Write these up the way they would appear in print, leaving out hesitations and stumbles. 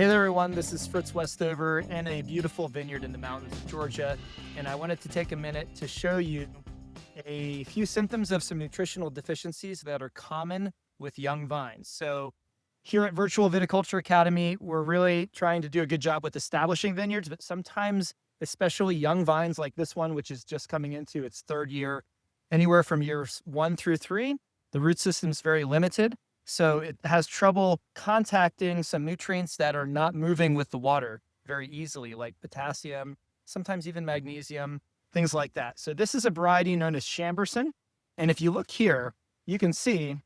Hey there, everyone. This is Fritz Westover in a beautiful vineyard in the mountains of Georgia. And I wanted to take a minute to show you a few symptoms of some nutritional deficiencies that are common with young vines. So here at Virtual Viticulture Academy, we're really trying to do a good job with establishing vineyards, but sometimes, especially young vines like this one, which is just coming into its third year, anywhere from years 1 through 3, the root system is very limited. So it has trouble contacting some nutrients that are not moving with the water very easily, like potassium, sometimes even magnesium, things like that. So this is a variety known as Chamberson. And if you look here, you can see,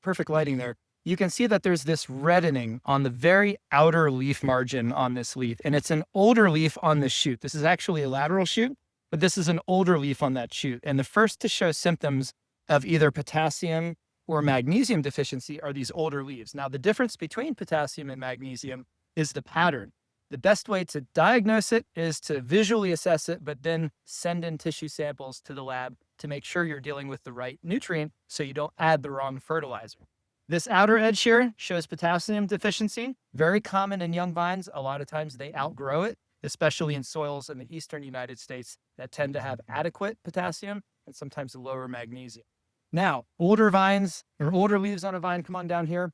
perfect lighting there, you can see that there's this reddening on the very outer leaf margin on this leaf. And it's an older leaf on this shoot. This is actually a lateral shoot, but this is an older leaf on that shoot. And the first to show symptoms of either potassium or magnesium deficiency are these older leaves. Now, the difference between potassium and magnesium is the pattern. The best way to diagnose it is to visually assess it, but then send in tissue samples to the lab to make sure you're dealing with the right nutrient so you don't add the wrong fertilizer. This outer edge here shows potassium deficiency, very common in young vines. A lot of times they outgrow it, especially in soils in the eastern United States that tend to have adequate potassium and sometimes lower magnesium. Now, older vines or older leaves on a vine, come on down here.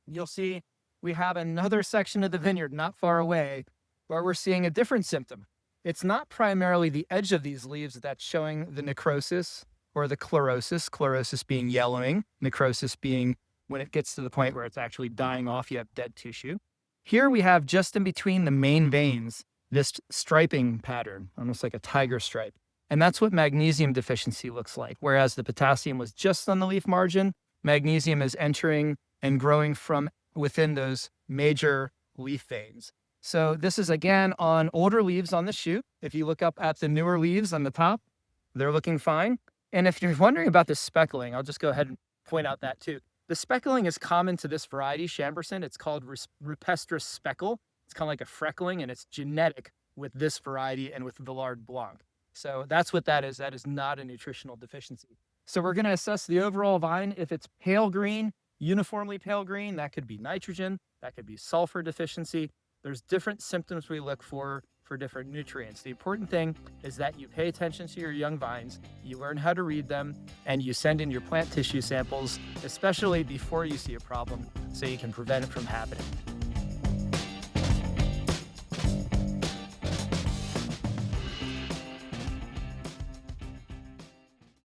You'll see we have another section of the vineyard not far away where we're seeing a different symptom. It's not primarily the edge of these leaves that's showing the necrosis or the chlorosis being yellowing, necrosis being when it gets to the point where it's actually dying off, you have dead tissue. Here we have just in between the main veins, this striping pattern, almost like a tiger stripe. And that's what magnesium deficiency looks like. Whereas the potassium was just on the leaf margin, magnesium is entering and growing from within those major leaf veins. So this is again on older leaves on the shoot. If you look up at the newer leaves on the top, they're looking fine. And if you're wondering about the speckling, I'll just go ahead and point out that too. The speckling is common to this variety, Chamberson. It's called rupestris speckle. It's kind of like a freckling, and it's genetic with this variety and with Villard Blanc. So that's what that is. That is not a nutritional deficiency. So we're going to assess the overall vine. If it's pale green, uniformly pale green, that could be nitrogen, that could be sulfur deficiency. There's different symptoms we look for different nutrients. The important thing is that you pay attention to your young vines, you learn how to read them, and you send in your plant tissue samples, especially before you see a problem, so you can prevent it from happening.